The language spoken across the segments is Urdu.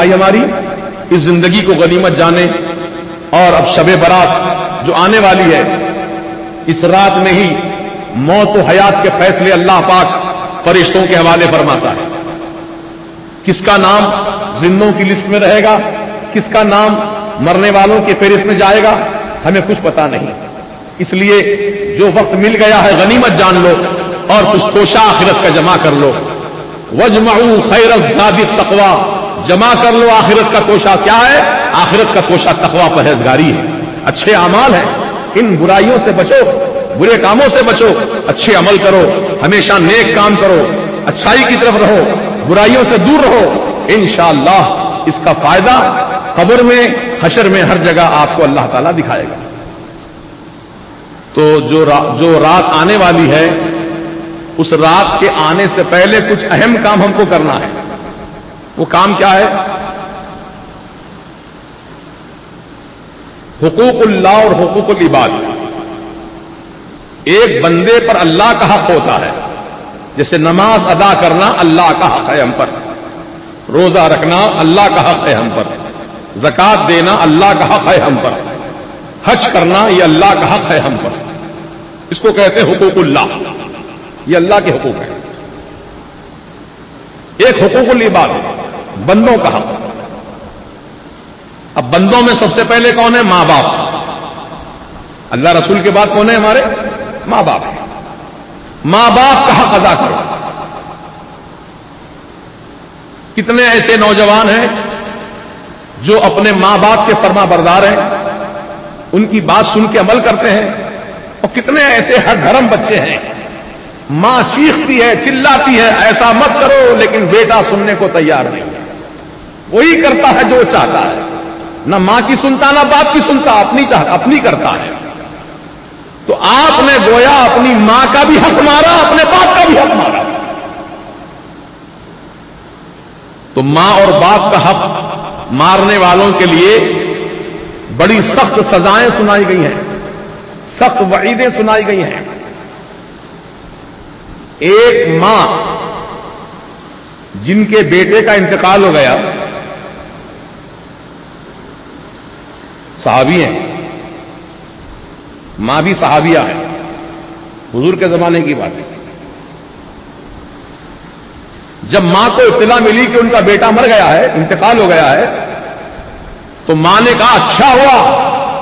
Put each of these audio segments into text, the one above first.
ہماری اس زندگی کو غنیمت جانے اور اب شب برات جو آنے والی ہے، اس رات میں ہی موت و حیات کے فیصلے اللہ پاک فرشتوں کے حوالے فرماتا ہے۔ کس کا نام زندوں کی لسٹ میں رہے گا، کس کا نام مرنے والوں کی فہرست میں جائے گا، ہمیں کچھ پتا نہیں۔ اس لیے جو وقت مل گیا ہے غنیمت جان لو اور کچھ توشہ آخرت کا جمع کر لو۔ وَاجْمَعُوا خَيْرَ الزَّادِ التَّقْوَىٰ، جمع کر لو آخرت کا توشہ۔ کیا ہے آخرت کا توشہ؟ تقویٰ، پرہیزگاری ہے، اچھے اعمال ہیں۔ ان برائیوں سے بچو، برے کاموں سے بچو، اچھے عمل کرو، ہمیشہ نیک کام کرو، اچھائی کی طرف رہو، برائیوں سے دور رہو۔ انشاءاللہ اس کا فائدہ قبر میں، حشر میں، ہر جگہ آپ کو اللہ تعالیٰ دکھائے گا۔ تو جو رات آنے والی ہے، اس رات کے آنے سے پہلے کچھ اہم کام ہم کو کرنا ہے۔ وہ کام کیا ہے؟ حقوق اللہ اور حقوق العباد۔ ایک بندے پر اللہ کا حق ہوتا ہے، جیسے نماز ادا کرنا اللہ کا حق ہے ہم پر، روزہ رکھنا اللہ کا حق ہے ہم پر، زکات دینا اللہ کا حق ہے ہم پر، حج کرنا یہ اللہ کا حق ہے ہم پر۔ اس کو کہتے ہیں حقوق اللہ، یہ اللہ کے حقوق ہیں۔ ایک حقوق العباد، بندوں کا حق۔ اب بندوں میں سب سے پہلے کون ہے؟ ماں باپ۔ اللہ رسول کے بعد کون ہے ہمارے؟ ماں باپ۔ ماں باپ کا حق ادا کرو۔ کتنے ایسے نوجوان ہیں جو اپنے ماں باپ کے فرما بردار ہیں، ان کی بات سن کے عمل کرتے ہیں، اور کتنے ایسے ہر دھرم بچے ہیں، ماں چیختی ہے، چلاتی ہے ایسا مت کرو، لیکن بیٹا سننے کو تیار نہیں ہے، وہی کرتا ہے جو چاہتا ہے، نہ ماں کی سنتا نہ باپ کی سنتا، اپنی کرتا ہے۔ تو آپ نے گویا اپنی ماں کا بھی حق مارا، اپنے باپ کا بھی حق مارا۔ تو ماں اور باپ کا حق مارنے والوں کے لیے بڑی سخت سزائیں سنائی گئی ہیں، سخت وعیدیں سنائی گئی ہیں۔ ایک ماں جن کے بیٹے کا انتقال ہو گیا، صحابی ہیں، ماں بھی صحابیہ ہے، حضور کے زمانے کی بات ہے۔ جب ماں کو اطلاع ملی کہ ان کا بیٹا مر گیا ہے، انتقال ہو گیا ہے، تو ماں نے کہا اچھا ہوا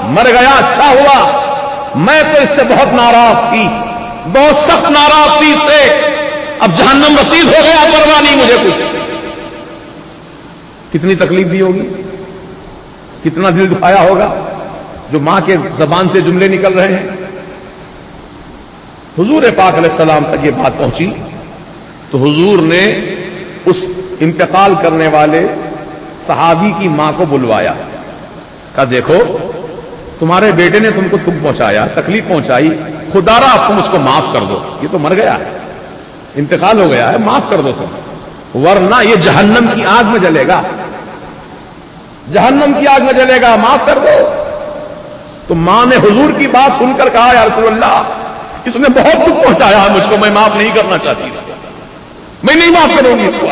مر گیا، اچھا ہوا، میں تو اس سے بہت ناراض تھی، بہت سخت ناراض تھی اس سے، اب جہنم رسید ہو گیا، پرواہ نہیں مجھے کچھ۔ کتنی تکلیف دی ہوگی، کتنا دل دکھایا ہوگا جو ماں کے زبان سے جملے نکل رہے ہیں۔ حضور پاک علیہ السلام تک یہ بات پہنچی تو حضور نے اس انتقال کرنے والے صحابی کی ماں کو بلوایا، کہا دیکھو تمہارے بیٹے نے تم کو دکھ پہنچایا، تکلیف پہنچائی، خدا را اب تم اس کو معاف کر دو، یہ تو مر گیا ہے، انتقال ہو گیا ہے، معاف کر دو تم، ورنہ یہ جہنم کی آگ میں جلے گا، جہنم کی آگ میں جلے گا، معاف کر دو۔ تو ماں نے حضور کی بات سن کر کہا یا رسول اللہ اس نے بہت دکھ پہنچایا ہے مجھ کو، میں معاف نہیں کرنا چاہتی اس کو، میں نہیں معاف کروں گی اس کو۔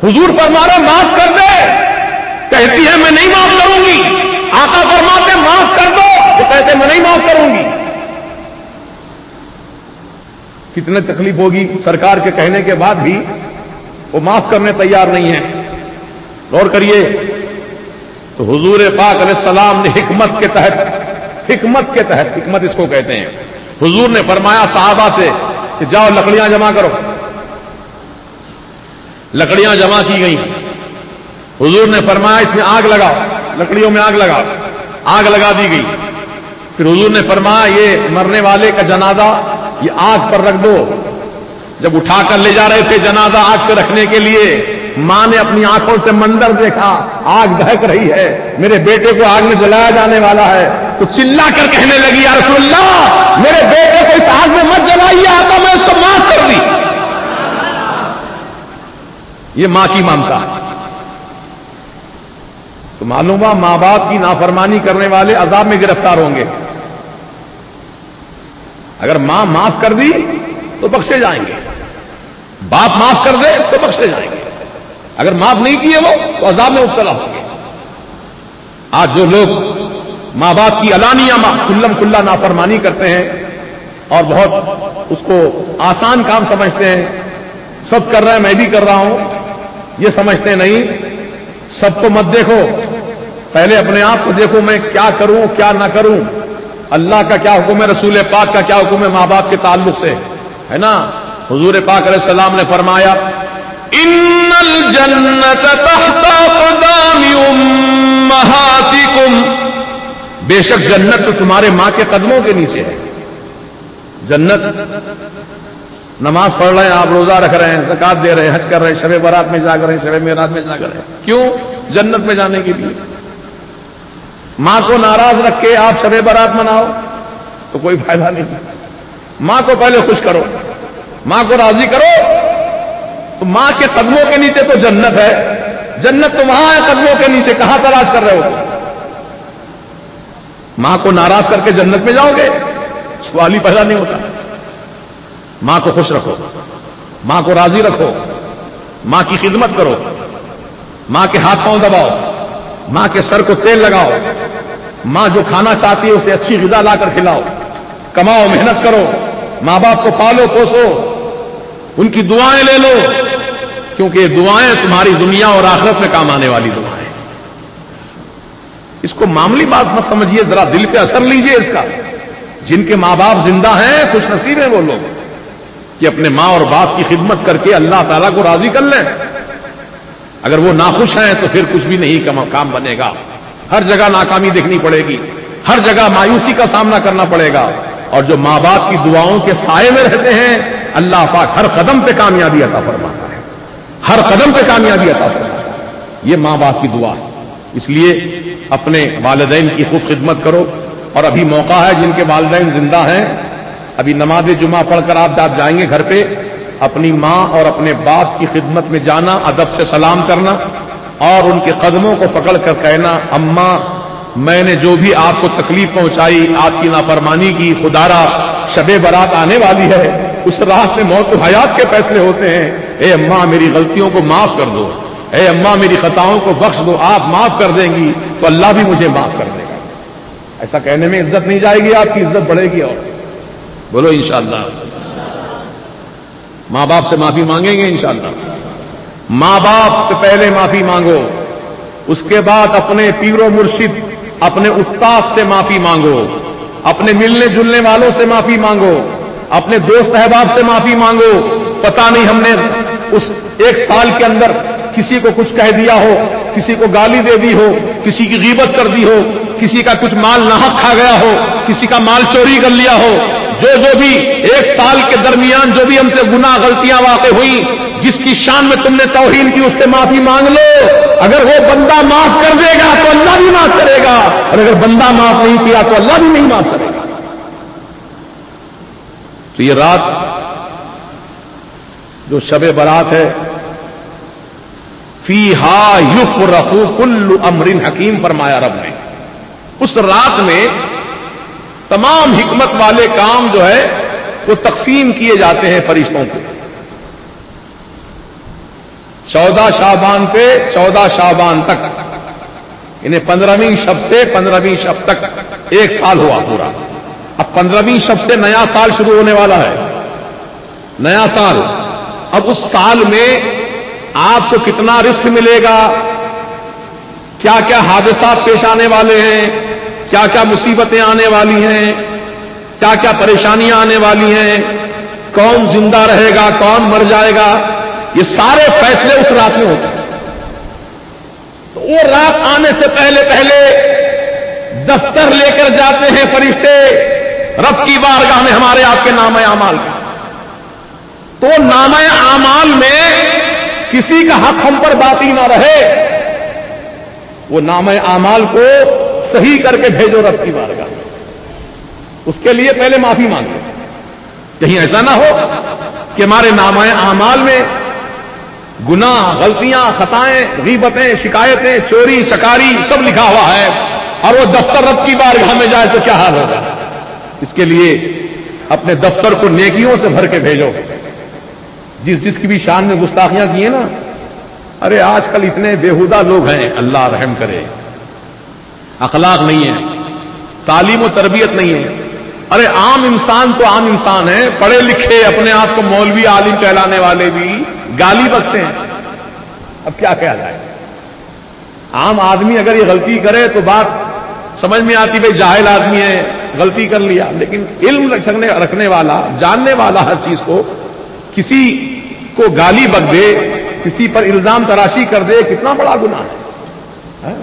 حضور فرمایا معاف کر دے، کہتی ہے میں نہیں معاف کروں گی، آقا فرماتے معاف کر دو، وہ کہتے میں نہیں معاف کروں گی۔ کتنے تکلیف ہوگی، سرکار کے کہنے کے بعد بھی وہ معاف کرنے تیار نہیں ہے۔ غور کریے، تو حضور پاک علیہ السلام نے حکمت کے تحت، حکمت اس کو کہتے ہیں، حضور نے فرمایا صحابہ سے کہ جاؤ لکڑیاں جمع کرو۔ لکڑیاں جمع کی گئیں، حضور نے فرمایا اس میں آگ لگاؤ، لکڑیوں میں آگ لگاؤ، آگ لگا دی گئی۔ پھر حضور نے فرمایا یہ مرنے والے کا جنازہ یہ آگ پر رکھ دو۔ جب اٹھا کر لے جا رہے تھے جنازہ آگ پہ رکھنے کے لیے، ماں نے اپنی آنکھوں سے منظر دیکھا، آگ دہک رہی ہے، میرے بیٹے کو آگ میں جلایا جانے والا ہے، تو چلا کر کہنے لگی یا رسول اللہ میرے بیٹے کو اس آگ میں مت جلائیے، آقا میں اس کو معاف کر دی۔ یہ ماں کی ممتا ہے۔ تو معلوم ہوا ماں باپ کی نافرمانی کرنے والے عذاب میں گرفتار ہوں گے۔ اگر ماں معاف کر دی تو بخشے جائیں گے، باپ معاف کر دے تو بخشے جائیں گے۔ اگر معاف نہیں کیے وہ تو عذاب میں مبتلا ہوں گے. آج جو لوگ ماں باپ کی علانیہ کھلم کھلا نافرمانی کرتے ہیں اور بہت اس کو آسان کام سمجھتے ہیں، سب کر رہے ہیں میں بھی کر رہا ہوں، یہ سمجھتے نہیں. سب کو مت دیکھو، پہلے اپنے آپ کو دیکھو میں کیا کروں کیا نہ کروں. اللہ کا کیا حکم ہے، رسول پاک کا کیا حکم ہے ماں باپ کے تعلق سے، ہے نا. حضور پاک علیہ السلام نے فرمایا ان الجنت تحت اقدام امہاتکم، بے شک جنت تو تمہارے ماں کے قدموں کے نیچے ہے. جنت نماز پڑھ رہے ہیں آپ، روزہ رکھ رہے ہیں، زکات دے رہے ہیں، حج کر رہے ہیں، شب برات میں جا کر رہے ہیں، شب معراج میں جا کر رہے ہیں. کیوں؟ جنت میں جانے کے لیے. ماں کو ناراض رکھ کے آپ شب برات مناؤ تو کوئی فائدہ نہیں. ماں کو پہلے خوش کرو، ماں کو راضی کرو. تو ماں کے قدموں کے نیچے تو جنت ہے. جنت تو وہاں ہے قدموں کے نیچے، کہاں تلاش کر رہے ہو؟ ماں کو ناراض کر کے جنت میں جاؤ گے؟ سوال ہی پیدا نہیں ہوتا. ماں کو خوش رکھو، ماں کو راضی رکھو، ماں کی خدمت کرو، ماں کے ہاتھ پاؤں دباؤ، ماں کے سر کو تیل لگاؤ، ماں جو کھانا چاہتی ہے اسے اچھی غذا لا کر کھلاؤ، کماؤ، محنت کرو، ماں باپ کو پالو پوسو، ان کی دعائیں لے لو، کیونکہ یہ دعائیں تمہاری دنیا اور آخرت میں کام آنے والی دعائیں. اس کو معمولی بات مت سمجھیے، ذرا دل پہ اثر لیجئے اس کا. جن کے ماں باپ زندہ ہیں خوش نصیب ہیں وہ لوگ کہ اپنے ماں اور باپ کی خدمت کر کے اللہ تعالیٰ کو راضی کر لیں. اگر وہ ناخوش ہیں تو پھر کچھ بھی نہیں کام بنے گا. ہر جگہ ناکامی دیکھنی پڑے گی، ہر جگہ مایوسی کا سامنا کرنا پڑے گا. اور جو ماں باپ کی دعاؤں کے سائے میں رہتے ہیں اللہ پاک ہر قدم پہ کامیابی عطا فرماتا ہے، ہر قدم پہ کامیابی عطا فرماتا ہے. یہ ماں باپ کی دعا ہے. اس لیے اپنے والدین کی خود خدمت کرو. اور ابھی موقع ہے جن کے والدین زندہ ہیں، ابھی نماز جمعہ پڑھ کر آپ جائیں گے گھر پہ، اپنی ماں اور اپنے باپ کی خدمت میں جانا، ادب سے سلام کرنا اور ان کے قدموں کو پکڑ کر کہنا اماں میں نے جو بھی آپ کو تکلیف پہنچائی، آپ کی نافرمانی کی، خدارا شب برات آنے والی ہے، اس رات میں موت و حیات کے فیصلے ہوتے ہیں. اے اماں میری غلطیوں کو معاف کر دو، اے اماں میری خطاؤں کو بخش دو. آپ معاف کر دیں گی تو اللہ بھی مجھے معاف کر دے گا. ایسا کہنے میں عزت نہیں جائے گی، آپ کی عزت بڑھے گی. اور بولو انشاءاللہ. ماں باپ سے معافی مانگیں گے انشاءاللہ. ماں باپ سے پہلے معافی مانگو، اس کے بعد اپنے پیر و مرشد، اپنے استاد سے معافی مانگو، اپنے ملنے جلنے والوں سے معافی مانگو، اپنے دوست احباب سے معافی مانگو. پتہ نہیں ہم نے اس ایک سال کے اندر کسی کو کچھ کہہ دیا ہو، کسی کو گالی دے دی ہو، کسی کی غیبت کر دی ہو، کسی کا کچھ مال ناحق کھا گیا ہو، کسی کا مال چوری کر لیا ہو. جو بھی ایک سال کے درمیان جو بھی ہم سے گناہ غلطیاں واقع ہوئی، جس کی شان میں تم نے توہین کی، اس سے معافی مانگ لو. اگر وہ بندہ معاف کر دے گا تو اللہ بھی معاف کرے گا، اور اگر بندہ معاف نہیں کیا تو اللہ بھی نہیں معاف کرے گا. تو یہ رات جو شب برات ہے، فیہا یفرق کل امر حکیم فرمایا رب نے. اس رات میں تمام حکمت والے کام جو ہے وہ تقسیم کیے جاتے ہیں فرشتوں کو. 14 شعبان پہ 14 شعبان تک، انہیں 15ویں شب سے 15ویں شب تک ایک سال ہوا پورا. اب 15ویں شب سے نیا سال شروع ہونے والا ہے، نیا سال. اب اس سال میں آپ کو کتنا رزق ملے گا، کیا کیا حادثات پیش آنے والے ہیں، کیا کیا مصیبتیں آنے والی ہیں، کیا کیا پریشانیاں آنے والی ہیں، کون زندہ رہے گا، کون مر جائے گا، یہ سارے فیصلے اس رات میں ہوتے ہیں. تو وہ رات آنے سے پہلے پہلے دفتر لے کر جاتے ہیں فرشتے رب کی بارگاہ میں ہمارے آپ کے نامہ اعمال کا. تو نامہ اعمال میں کسی کا حق ہم پر باقی نہ رہے، وہ نامہ اعمال کو صحیح کر کے بھیجو رب کی بارگاہ. اس کے لیے پہلے معافی مانگو، کہیں ایسا نہ ہو کہ ہمارے نامہ اعمال میں گناہ، غلطیاں، خطائیں، غیبتیں، شکایتیں، چوری چکاری سب لکھا ہوا ہے، اور وہ دفتر رب کی بارگاہ میں جائے تو کیا حال ہوگا. اس کے لیے اپنے دفتر کو نیکیوں سے بھر کے بھیجو. جس کی بھی شان میں گستاخیاں کی ہیں نا، ارے آج کل اتنے بےہودہ لوگ ہیں، اللہ رحم کرے، اخلاق نہیں ہے، تعلیم و تربیت نہیں ہے. ارے عام انسان تو عام انسان ہے، پڑھے لکھے اپنے آپ کو مولوی عالم کہلانے والے بھی گالی بکتے ہیں. اب کیا کہا جائے؟ عام آدمی اگر یہ غلطی کرے تو بات سمجھ میں آتی، بھائی جاہل آدمی ہے غلطی کر لیا، لیکن علم رکھنے والا، جاننے والا ہر چیز کو، کسی کو گالی بک دے، کسی پر الزام تراشی کر دے، کتنا بڑا گناہ ہے.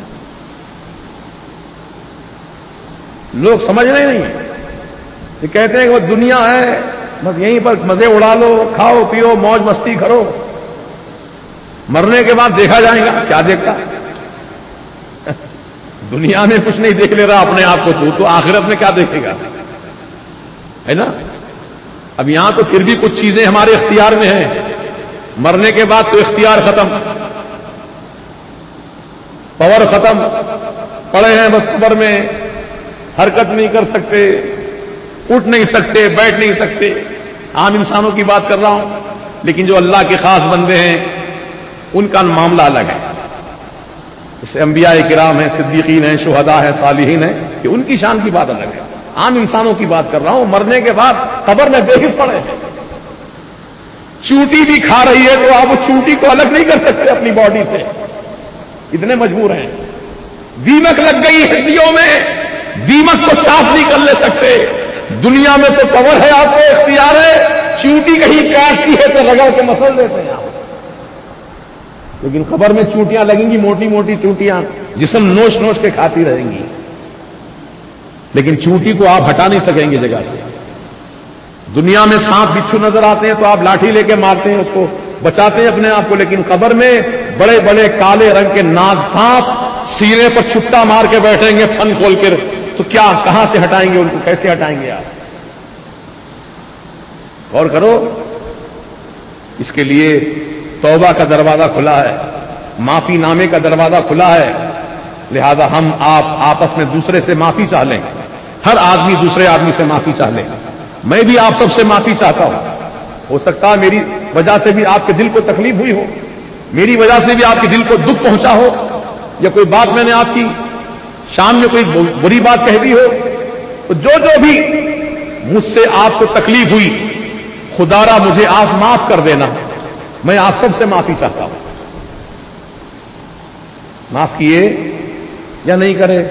لوگ سمجھ رہے نہیں ہیں، یہ کہتے ہیں کہ وہ دنیا ہے، بس یہیں پر مزے اڑا لو، کھاؤ پیو، موج مستی کرو، مرنے کے بعد دیکھا جائے گا. کیا دیکھتا؟ دنیا میں کچھ نہیں دیکھ لے رہا اپنے آپ کو، تو آخرت میں کیا دیکھے گا؟ ہے نا. اب یہاں تو پھر بھی کچھ چیزیں ہمارے اختیار میں ہیں، مرنے کے بعد تو اختیار ختم، پاور ختم، پڑے ہیں بس قبر میں، حرکت نہیں کر سکتے، اٹھ نہیں سکتے، بیٹھ نہیں سکتے. عام انسانوں کی بات کر رہا ہوں، لیکن جو اللہ کے خاص بندے ہیں ان کا معاملہ الگ ہے. جیسے انبیاء کرام ہیں، صدیقین ہیں، شہداء ہیں، صالحین ہیں، کہ ان کی شان کی بات الگ ہے. عام انسانوں کی بات کر رہا ہوں، مرنے کے بعد قبر میں بے حس پڑے ہیں. چونٹی بھی کھا رہی ہے تو آپ اس چونٹی کو الگ نہیں کر سکتے اپنی باڈی سے، اتنے مجبور ہیں. دیمک لگ گئی ہڈیوں میں، دیمک کو صاف نہیں کر لے سکتے. دنیا میں تو پاور ہے، آپ کو اختیار ہے، چونٹی کہیں کاٹتی ہے تو رگڑ کے مسل دیتے ہیں آپ، لیکن قبر میں چونٹیاں لگیں گی، موٹی موٹی چونٹیاں، جسم نوچ نوچ کے کھاتی رہیں گی، لیکن چونٹی کو آپ ہٹا نہیں سکیں گے جگہ سے. دنیا میں سانپ بچھو نظر آتے ہیں تو آپ لاٹھی لے کے مارتے ہیں، اس کو بچاتے ہیں اپنے آپ کو، لیکن قبر میں بڑے بڑے کالے رنگ کے ناگ سانپ سینے پر چھٹا مار کے بیٹھیں گے پھن کھول کر، تو کیا کہاں سے ہٹائیں گے ان کو؟ کیسے ہٹائیں گے آپ؟ غور کرو. اس کے لیے توبہ کا دروازہ کھلا ہے، معافی نامے کا دروازہ کھلا ہے. لہذا ہم آپ آپس میں دوسرے سے معافی چاہ لیں، ہر آدمی دوسرے آدمی سے معافی چاہ لیں. میں بھی آپ سب سے معافی چاہتا ہوں. ہو سکتا ہے میری وجہ سے بھی آپ کے دل کو تکلیف ہوئی ہو، میری وجہ سے بھی آپ کے دل کو دکھ پہنچا ہو، یا کوئی بات میں نے آپ کی شان میں کوئی بری بات کہہ دی ہو، تو جو بھی مجھ سے آپ کو تکلیف ہوئی، خدا را مجھے آپ معاف کر دینا. میں آپ سب سے معافی چاہتا ہوں. معاف کیے یا نہیں کرے؟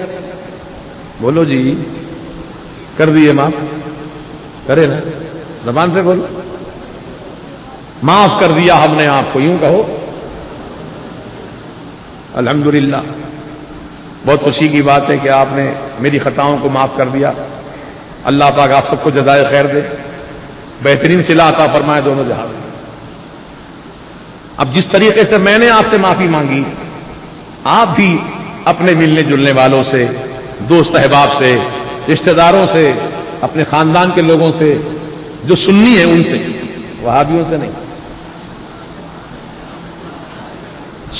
بولو جی. کر دیے معاف؟ کرے نا، زبان سے بولو. معاف کر دیا ہم نے آپ کو، یوں کہو الحمدللہ. بہت خوشی کی بات ہے کہ آپ نے میری خطاؤں کو معاف کر دیا. اللہ پاک آپ سب کو جزائے خیر دے، بہترین صلہ عطا فرمائے دونوں جہاں میں. اب جس طریقے سے میں نے آپ سے معافی مانگی، آپ بھی اپنے ملنے جلنے والوں سے، دوست احباب سے، رشتہ داروں سے، اپنے خاندان کے لوگوں سے جو سنی ہے ان سے، وہابیوں سے نہیں.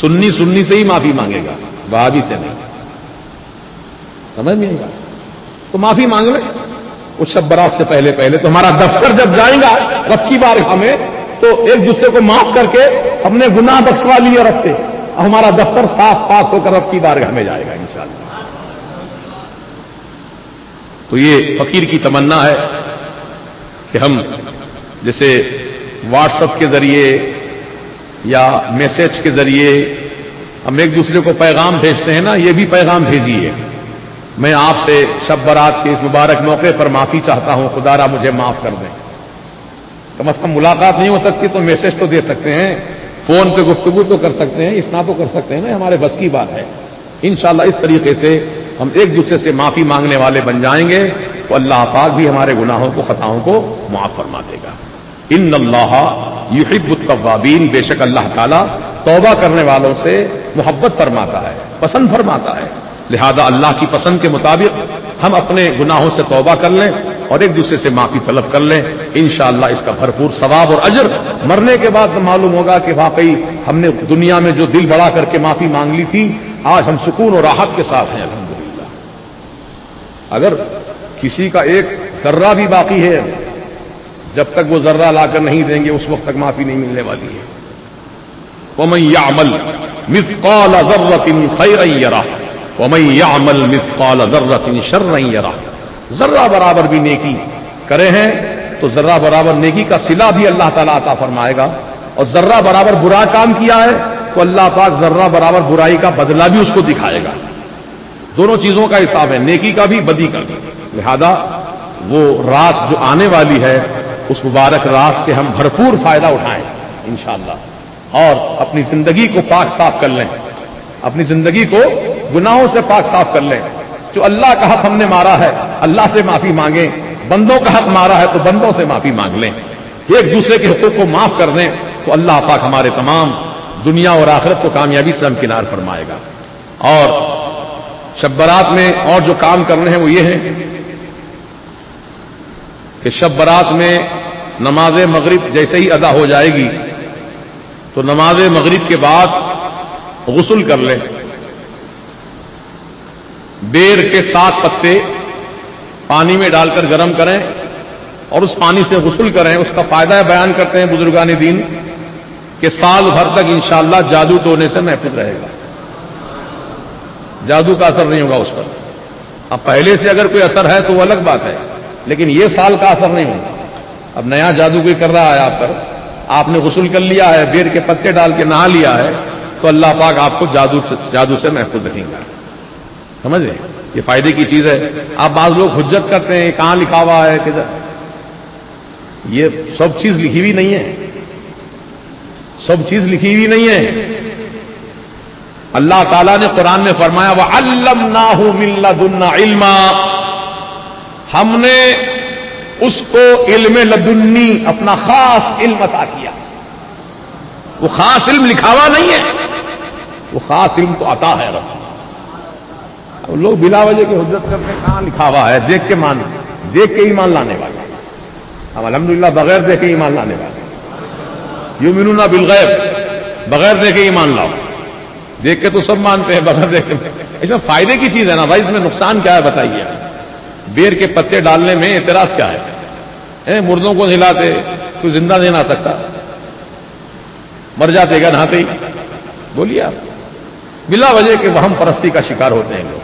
سنی سے ہی معافی مانگے گا، وہابی سے نہیں. سمجھ نہیں گا تو معافی مانگ لے. اس شب برات سے پہلے تو ہمارا دفتر جب جائے گا رب کی بارگاہ ہمیں، تو ایک دوسرے کو معاف کر کے اپنے گناہ بخشوا لیے رب سے، ہمارا دفتر صاف پاک ہو کر رب کی بارگاہ میں جائے گا انشاءاللہ. تو یہ فقیر کی تمنا ہے کہ ہم جیسے واٹس ایپ کے ذریعے یا میسج کے ذریعے ہم ایک دوسرے کو پیغام بھیجتے ہیں نا، یہ بھی پیغام بھیجیے. میں آپ سے شب برات کے اس مبارک موقع پر معافی چاہتا ہوں، خدا را مجھے معاف کر دیں. کم از کم ملاقات نہیں ہو سکتی تو میسج تو دے سکتے ہیں، فون پہ گفتگو تو کر سکتے ہیں، اسنا تو کر سکتے ہیں نا، ہمارے بس کی بات ہے. انشاءاللہ اس طریقے سے ہم ایک دوسرے سے معافی مانگنے والے بن جائیں گے تو اللہ پاک بھی ہمارے گناہوں کو، خطاؤں کو معاف فرما دے گا. ان اللہ یحب التوابین، بے شک اللہ تعالیٰ توبہ کرنے والوں سے محبت فرماتا ہے، پسند فرماتا ہے. لہذا اللہ کی پسند کے مطابق ہم اپنے گناہوں سے توبہ کر لیں اور ایک دوسرے سے معافی طلب کر لیں. انشاءاللہ اس کا بھرپور ثواب اور اجر مرنے کے بعد معلوم ہوگا کہ واقعی ہم نے دنیا میں جو دل بڑا کر کے معافی مانگ لی تھی، آج ہم سکون اور راحت کے ساتھ ہیں الحمدللہ. اگر کسی کا ایک ذرہ بھی باقی ہے، جب تک وہ ذرہ لا کر نہیں دیں گے اس وقت تک معافی نہیں ملنے والی ہے. وَمَن يَعْمَلْ مِثْقَالَ ذَرَّةٍ خَيْرًا يَرَهُ وَمَن يَعْمَلْ مِثْقَالَ ذَرَّةٍ شَرًّا يَرَهُ. ذرہ برابر بھی نیکی کرے ہیں تو ذرہ برابر نیکی کا صلہ بھی اللہ تعالیٰ عطا فرمائے گا، اور ذرہ برابر برا کام کیا ہے تو اللہ پاک ذرہ برابر برائی کا بدلہ بھی اس کو دکھائے گا. دونوں چیزوں کا حساب ہے، نیکی کا بھی بدی کا بھی. لہذا وہ رات جو آنے والی ہے اس مبارک رات سے ہم بھرپور فائدہ اٹھائیں انشاءاللہ، اور اپنی زندگی کو پاک صاف کر لیں، اپنی زندگی کو گناہوں سے پاک صاف کر لیں. جو اللہ کا حق ہم نے مارا ہے اللہ سے معافی مانگیں، بندوں کا حق مارا ہے تو بندوں سے معافی مانگ لیں، ایک دوسرے کے حقوق کو معاف کر دیں تو اللہ پاک ہمارے تمام دنیا اور آخرت کو کامیابی سے ہمکنار فرمائے گا. اور شب برات میں اور جو کام کرنے ہیں وہ یہ ہیں کہ شب برات میں نماز مغرب جیسے ہی ادا ہو جائے گی تو نماز مغرب کے بعد غسل کر لیں. بیر کے 7 پتے پانی میں ڈال کر گرم کریں اور اس پانی سے غسل کریں. اس کا فائدہ بیان کرتے ہیں بزرگان دین کہ سال بھر تک انشاءاللہ جادو ٹونے سے محفوظ رہے گا، جادو کا اثر نہیں ہوگا اس پر. اب پہلے سے اگر کوئی اثر ہے تو وہ الگ بات ہے، لیکن یہ سال کا اثر نہیں ہوگا. اب نیا جادو کوئی کر رہا ہے آپ پر، آپ نے غسل کر لیا ہے، بیر کے پتے ڈال کے نہا لیا ہے تو اللہ پاک آپ کو جادو سے محفوظ رکھیں گا. سمجھ رہے؟ یہ فائدے کی چیز ہے. آپ بعض لوگ حجت کرتے ہیں کہاں لکھا ہوا ہے کدھر، یہ سب چیز لکھی ہوئی نہیں ہے، سب چیز لکھی ہوئی نہیں ہے. اللہ تعالیٰ نے قرآن میں فرمایا وَعَلَّمْنَاهُ مِن لَّدُنَّا عِلْمًا، ہم نے اس کو علم لدنی اپنا خاص علم عطا کیا. وہ خاص علم لکھا ہوا نہیں ہے، وہ خاص علم تو عطا ہے رب. لوگ بلا وجہ کی حجت کرتے ہیں کہاں لکھا ہوا ہے، دیکھ کے ایمان لانے والے ہم الحمدللہ بغیر دیکھے ایمان لانے والے. یؤمنون بالغیب، بغیر دیکھے ایمان لاؤ. دیکھ کے تو سب مانتے ہیں، بغیر دیکھے اس میں فائدے کی چیز ہے نا بھائی، اس میں نقصان کیا ہے بتائیے. بیر کے پتے ڈالنے میں اعتراض کیا ہے؟ مردوں کو ہلاتے، کوئی زندہ نہیں لا سکتا، مر جاتے گا نہاتے ہی. بولیے آپ، بلا وجہ کے وہم پرستی کا شکار ہوتے ہیں لوگ.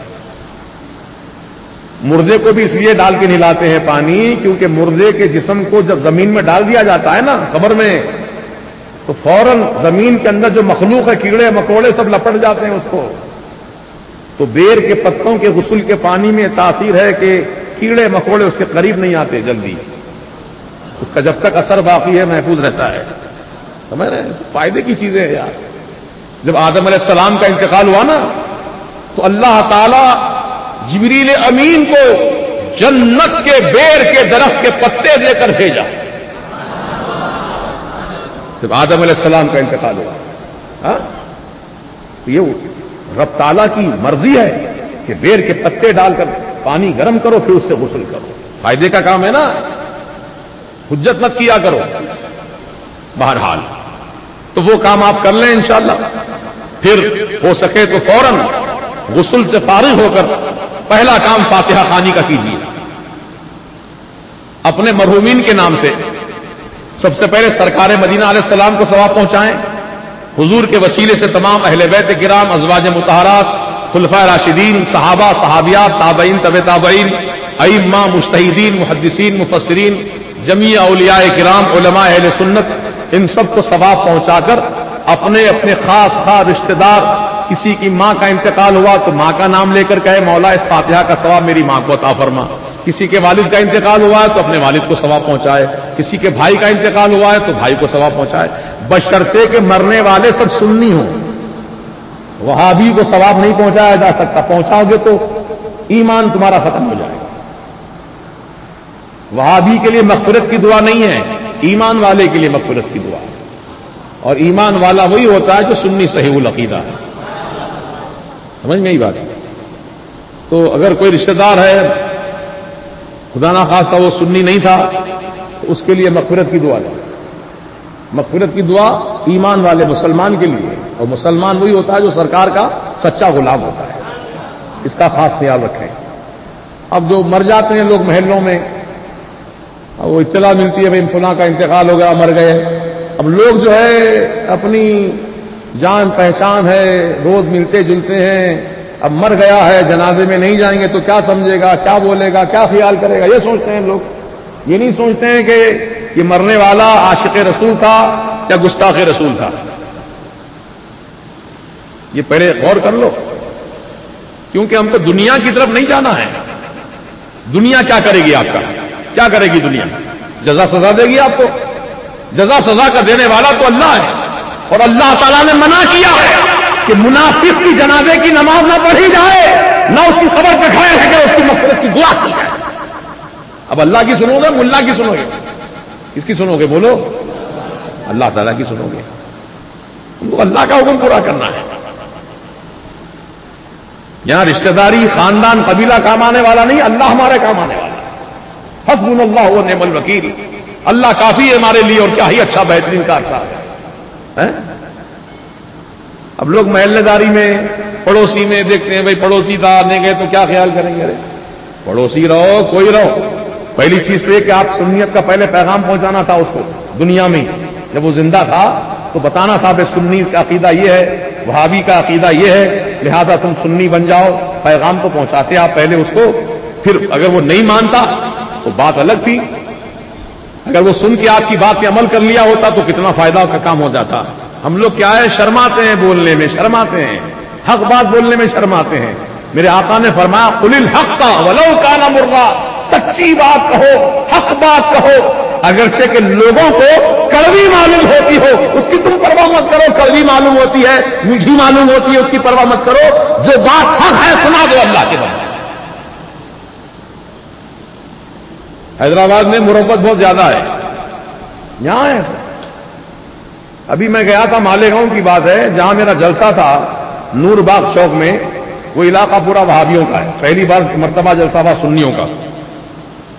مردے کو بھی اس لیے ڈال کے نہلاتے ہیں پانی کیونکہ مردے کے جسم کو جب زمین میں ڈال دیا جاتا ہے نا قبر میں تو فوراً زمین کے اندر جو مخلوق ہے کیڑے مکوڑے سب لپٹ جاتے ہیں اس کو. تو بیر کے پتوں کے غسل کے پانی میں تاثیر ہے کہ کیڑے مکوڑے اس کے قریب نہیں آتے جلدی، اس کا جب تک اثر باقی ہے محفوظ رہتا ہے. سمجھ رہے ہیں؟ فائدے کی چیزیں ہیں یار. جب آدم علیہ السلام کا انتقال ہوا نا تو اللہ تعالی جبریل امین کو جنت کے بیر کے درخت کے پتے دے کر بھیجا. جب آدم علیہ السلام کا انتقال ہوا تو یہ رب تعالیٰ کی مرضی ہے کہ بیر کے پتے ڈال کر پانی گرم کرو پھر اس سے غسل کرو. فائدے کا کام ہے نا، حجت مت کیا کرو. بہرحال تو وہ کام آپ کر لیں انشاءاللہ. پھر ہو سکے تو فوراً غسل سے فارغ ہو کر پہلا کام فاتحہ خوانی کا کیجیے. اپنے مرحومین کے نام سے سب سے پہلے سرکار مدینہ علیہ السلام کو ثواب پہنچائیں. حضور کے وسیلے سے تمام اہل بیت کرام، ازواج مطہرات، خلفائے راشدین، صحابہ، صحابیات، تابعین، طب تابعین، ائمہ، مجتہدین، محدثین، مفسرین، جمیع اولیاء کرام، علماء اہل سنت، ان سب کو ثواب پہنچا کر اپنے اپنے خاص رشتہ دار، کسی کی ماں کا انتقال ہوا تو ماں کا نام لے کر کہے مولا اس فاتحہ کا ثواب میری ماں کو عطا فرما. کسی کے والد کا انتقال ہوا ہے تو اپنے والد کو ثواب پہنچائے. کسی کے بھائی کا انتقال ہوا ہے تو بھائی کو ثواب پہنچائے، بشرطے کہ مرنے والے سب سنی ہوں. وہابی کو ثواب نہیں پہنچایا جا سکتا، پہنچاؤ گے تو ایمان تمہارا ختم ہو جائے گا. وہابی کے لیے مغفرت کی دعا نہیں ہے، ایمان والے کے لیے مغفرت کی دعا ہے. اور ایمان والا وہی ہوتا ہے جو سنی صحیح العقیدہ ہے. سمجھ میں یہی بات ہے. تو اگر کوئی رشتہ دار ہے خدا نہ خواستہ وہ سنی نہیں تھا تو اس کے لیے مغفرت کی دعا ہے. مغفرت کی دعا ایمان والے مسلمان کے لیے، اور مسلمان وہی ہوتا ہے جو سرکار کا سچا غلام ہوتا ہے. اس کا خاص خیال رکھیں. اب جو مر جاتے ہیں لوگ محلوں میں، وہ اطلاع ملتی ہے بھائی فلاں کا انتقال ہو گیا، مر گئے. اب لوگ جو ہے اپنی جان پہچان ہے، روز ملتے جلتے ہیں، اب مر گیا ہے، جنازے میں نہیں جائیں گے تو کیا سمجھے گا، کیا بولے گا، کیا خیال کرے گا، یہ سوچتے ہیں لوگ. یہ نہیں سوچتے ہیں کہ یہ مرنے والا عاشق رسول تھا یا گستاخ رسول تھا. یہ پہلے غور کر لو، کیونکہ ہم کو دنیا کی طرف نہیں جانا ہے. دنیا کیا کرے گی آپ کا؟ کیا کرے گی دنیا؟ جزا سزا دے گی آپ کو. جزا سزا کا دینے والا تو اللہ ہے، اور اللہ تعالیٰ نے منع کیا ہے کہ منافق کی جنازے کی نماز نہ پڑھی جائے، نہ اس کی خبر پہ کھڑے رہ کے اس کی مغفرت کی دعا کی جائے. اب اللہ کی سنو گے، ملا کی سنو گے؟ کس کی سنو گے بولو؟ اللہ تعالیٰ کی سنو گے. ہم کو اللہ کا حکم پورا کرنا ہے. یہاں رشتہ داری، خاندان، قبیلہ کام آنے والا نہیں، اللہ ہمارے کام آنے والا. حسبنا اللہ و نعم الوکیل. اللہ کافی ہے ہمارے لیے، اور کیا ہی اچھا بہترین کارساز ہے. اب لوگ محلے داری میں، پڑوسی میں دیکھتے ہیں، بھائی پڑوسی تھا آنے گئے تو کیا خیال کریں گے؟ ارے پڑوسی رہو، کوئی رہو، پہلی چیز تو یہ کہ آپ سنیت کا پہلے پیغام پہنچانا تھا اس کو دنیا میں. جب وہ زندہ تھا تو بتانا تھا کہ سنی کا عقیدہ یہ ہے، وہابی کا عقیدہ یہ ہے، لہذا تم سنی بن جاؤ. پیغام تو پہنچاتے آپ پہلے اس کو، پھر اگر وہ نہیں مانتا تو بات الگ تھی. اگر وہ سن کے آپ کی بات پہ عمل کر لیا ہوتا تو کتنا فائدہ کا کام ہو جاتا. ہم لوگ کیا ہے، شرماتے ہیں بولنے میں، شرماتے ہیں، حق بات بولنے میں شرماتے ہیں. میرے آقا نے فرمایا قل الحق ولو کان مرا، سچی بات کہو، حق بات کہو، اگرچہ کہ لوگوں کو کڑوی معلوم ہوتی ہو اس کی تم پرواہ مت کرو. کڑوی معلوم ہوتی ہے، میٹھی معلوم ہوتی ہے، اس کی پرواہ مت کرو. جو بات حق ہے سنا دو اللہ کے بندے. حیدرآباد میں مربت بہت زیادہ ہے، یہاں ہے. ابھی میں گیا تھا، مالیگاؤں کی بات ہے، جہاں میرا جلسہ تھا نور باغ چوک میں. وہ علاقہ پورا وہابیوں کا ہے. پہلی بار مرتبہ جلسہ تھا سنیوں کا،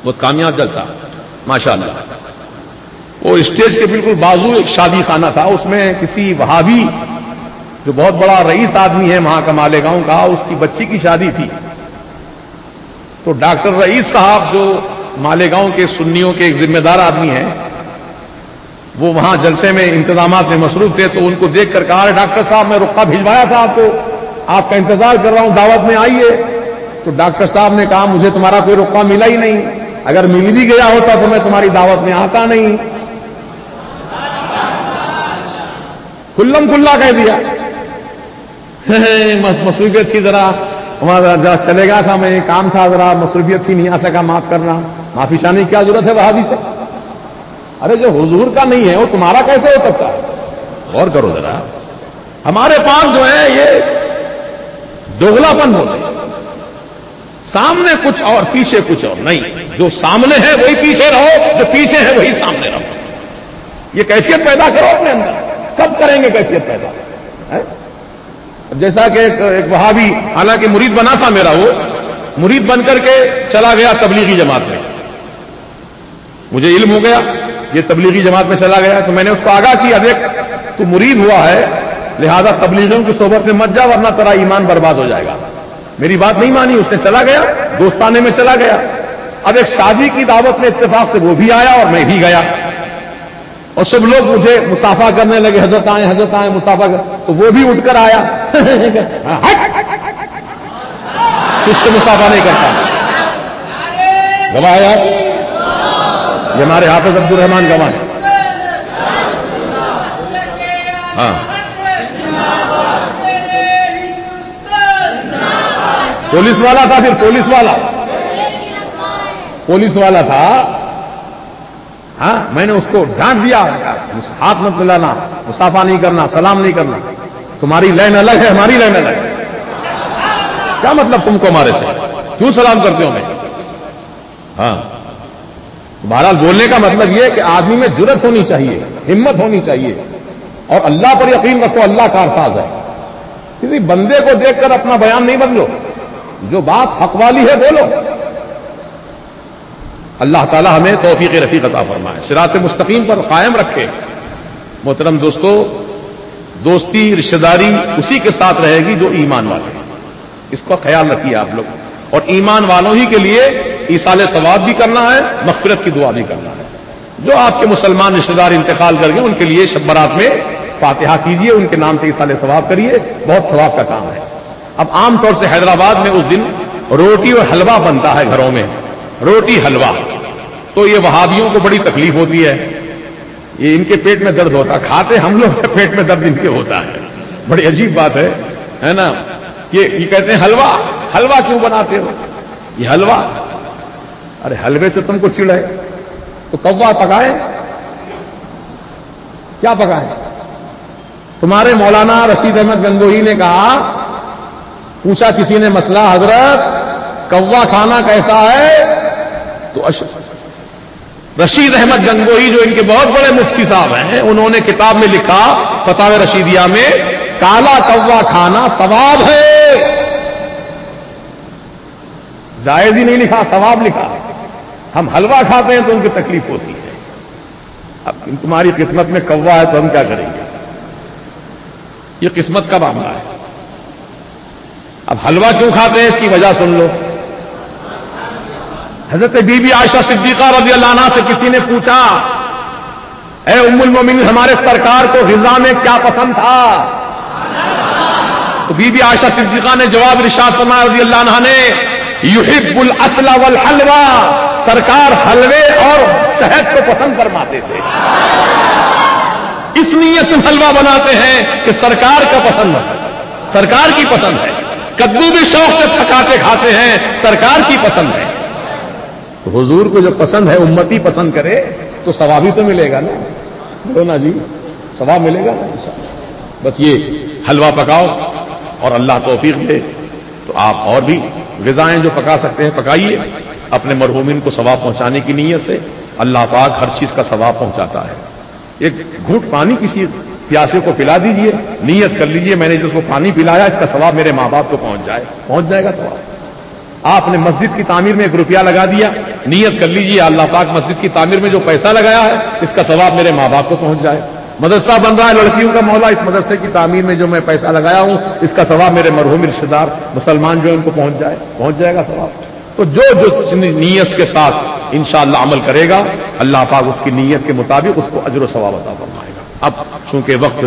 بہت کامیاب جلسہ ماشاءاللہ. وہ اسٹیج کے بالکل بازو ایک شادی خانہ تھا، اس میں کسی وہابی جو بہت بڑا رئیس آدمی ہے وہاں کا مالیگاؤں کا، اس کی بچی کی شادی تھی. تو ڈاکٹر رئیس صاحب جو مالیگاؤں کے سنیوں کے ایک ذمہ دار آدمی ہیں، وہ وہاں جلسے میں انتظامات میں مصروف تھے. تو ان کو دیکھ کر کہا ڈاکٹر صاحب میں رقعہ بھجوایا تھا آپ کو، آپ کا انتظار کر رہا ہوں، دعوت میں آئیے. تو ڈاکٹر صاحب نے کہا مجھے تمہارا کوئی رقعہ ملا ہی نہیں، اگر مل بھی گیا ہوتا تو میں تمہاری دعوت میں آتا نہیں. کلم کلا کہہ دیا. مصروفیت تھی ذرا، ہمارا چلے گا تھا، میں کام تھا ذرا، مصروفیت تھی نہیں آ سکا، معاف کرنا. معافی چاہنے کی کیا ضرورت ہے وہابی سے؟ ارے جو حضور کا نہیں ہے وہ تمہارا کیسے ہو سکتا ہے؟ غور کرو ذرا. ہمارے پاس جو ہے یہ دوغلا پن ہوتے ہیں، سامنے کچھ اور پیچھے کچھ اور. نہیں، جو سامنے ہے وہی پیچھے رہو، جو پیچھے ہے وہی سامنے رہو. یہ کیفیت پیدا کرو اپنے اندر. کب کریں گے کیفیت پیدا؟ جیسا کہ ایک وہابی، حالانکہ مرید بنا تھا میرا، وہ مرید بن کر کے چلا گیا تبلیغی جماعت میں. مجھے علم ہو گیا یہ تبلیغی جماعت میں چلا گیا، تو میں نے اس کو آگاہ کیا، دیکھ تو مرید ہوا ہے، لہذا تبلیغیوں کی صحبت میں مت جا ورنہ تیرا ایمان برباد ہو جائے گا. میری بات نہیں مانی، اس نے چلا گیا، دوستانے میں چلا گیا. اب ایک شادی کی دعوت میں اتفاق سے وہ بھی آیا اور میں بھی گیا، اور سب لوگ مجھے مسافہ کرنے لگے، حضرت آئے مسافہ کر. تو وہ بھی اٹھ کر آیا. کس سے مسافہ نہیں کرتا؟ گواہ ہے یہ ہمارے حافظ عبد الرحمان گواہ. ہاں، پولیس والا تھا، پھر پولیس والا تھا. ہاں، میں نے اس کو ڈانٹ دیا، ہاتھ مت ملانا، مسافہ نہیں کرنا، سلام نہیں کرنا. تمہاری لائن الگ ہے، ہماری لائن الگ ہے. کیا مطلب تم کو ہمارے سے کیوں سلام کرتے ہو؟ میں ہاں، بہرحال بولنے کا مطلب یہ کہ آدمی میں جرأت ہونی چاہیے، ہمت ہونی چاہیے، اور اللہ پر یقین رکھو، اللہ کارساز ہے. کسی بندے کو دیکھ کر اپنا بیان نہیں بدلو، جو بات حق والی ہے بولو. اللہ تعالی ہمیں توفیق رفیق عطا فرمائے، صراط مستقیم پر قائم رکھے. محترم دوستو، دوستی رشتہ داری اسی کے ساتھ رہے گی جو ایمان والے ہیں، اس کا خیال رکھیے آپ لوگ. اور ایمان والوں ہی کے لیے ایصال ثواب بھی کرنا ہے، مغفرت کی دعا بھی کرنا ہے. جو آپ کے مسلمان رشتہ دار انتقال کر گئے ان کے لیے شب برات میں فاتحہ کیجئے، ان کے نام سے ایصال ثواب کریے، بہت ثواب کا کام ہے۔ اب عام طور سے حیدرآباد میں اس دن روٹی اور حلوہ بنتا ہے گھروں میں، روٹی حلوہ، تو یہ وہابیوں کو بڑی تکلیف ہوتی ہے، یہ ان کے پیٹ میں درد ہوتا ہے، کھاتے ہم لوگ کے پیٹ میں درد ان کے ہوتا ہے، بڑی عجیب بات ہے نا۔ یہ کہتے ہیں حلوہ، حلوہ کیوں بناتے ہو؟ یہ حلوہ، ارے حلوے سے تم کو چڑ ہے تو کوا پکائے، کیا پکائے؟ تمہارے مولانا رشید احمد گنگوہی نے کہا، پوچھا کسی نے مسئلہ، حضرت کوا کھانا کیسا ہے؟ تو رشید احمد گنگوہی جو ان کے بہت بڑے مفتی صاحب ہیں، انہوں نے کتاب میں لکھا فتاوی رشیدیہ میں، کالا کوا کھانا ثواب ہے، جائز ہی نہیں لکھا، ثواب لکھا۔ ہم حلوہ کھاتے ہیں تو ان کی تکلیف ہوتی ہے، اب تمہاری قسمت میں کوا ہے تو ہم کیا کریں گے؟ یہ قسمت کا معاملہ ہے۔ اب حلوہ کیوں کھاتے ہیں اس کی وجہ سن لو۔ حضرت بی بی عائشہ صدیقہ رضی اللہ عنہا سے کسی نے پوچھا، اے ام المومنین ہمارے سرکار کو غذا میں کیا پسند تھا؟ تو بی بی عائشہ صدیقہ نے جواب ارشاد فرمایا رضی اللہ عنہا نے، یحب العسل والحلوہ، سرکار حلوے اور شہد کو پسند فرماتے تھے، اس نیت سے حلوہ بناتے ہیں کہ سرکار کا پسند ہے، سرکار کی پسند ہے۔ کدو بھی شوق سے پکاتے کھاتے ہیں، سرکار کی پسند ہے۔ تو حضور کو جو پسند ہے امتی پسند کرے تو ثواب ہی تو ملے گا نا، بولو نا جی، ثواب ملے گا نا انشاءاللہ۔ بس یہ حلوہ پکاؤ اور اللہ توفیق دے تو آپ اور بھی غذائیں جو پکا سکتے ہیں پکائیے، اپنے مرحومین کو ثواب پہنچانے کی نیت سے اللہ پاک ہر چیز کا ثواب پہنچاتا ہے۔ ایک گھونٹ پانی کسی پیاسے کو پلا دیجئے، نیت کر لیجئے میں نے جس کو پانی پلایا اس کا ثواب میرے ماں باپ کو پہنچ جائے گا ثواب۔ آپ نے مسجد کی تعمیر میں 1 روپیہ لگا دیا، نیت کر لیجئے اللہ پاک مسجد کی تعمیر میں جو پیسہ لگایا ہے اس کا ثواب میرے ماں باپ کو پہنچ جائے۔ مدرسہ بن رہا ہے لڑکیوں کا، مولا اس مدرسے کی تعمیر میں جو میں پیسہ لگایا ہوں اس کا ثواب میرے مرحوم رشتہ دار مسلمان جو ان کو پہنچ جائے گا ثواب۔ تو جو نیت کے ساتھ انشاءاللہ عمل کرے گا اللہ پاک اس کی نیت کے مطابق اس کو اجر و ثواب عطا فرمائے گا۔ اب چونکہ وقت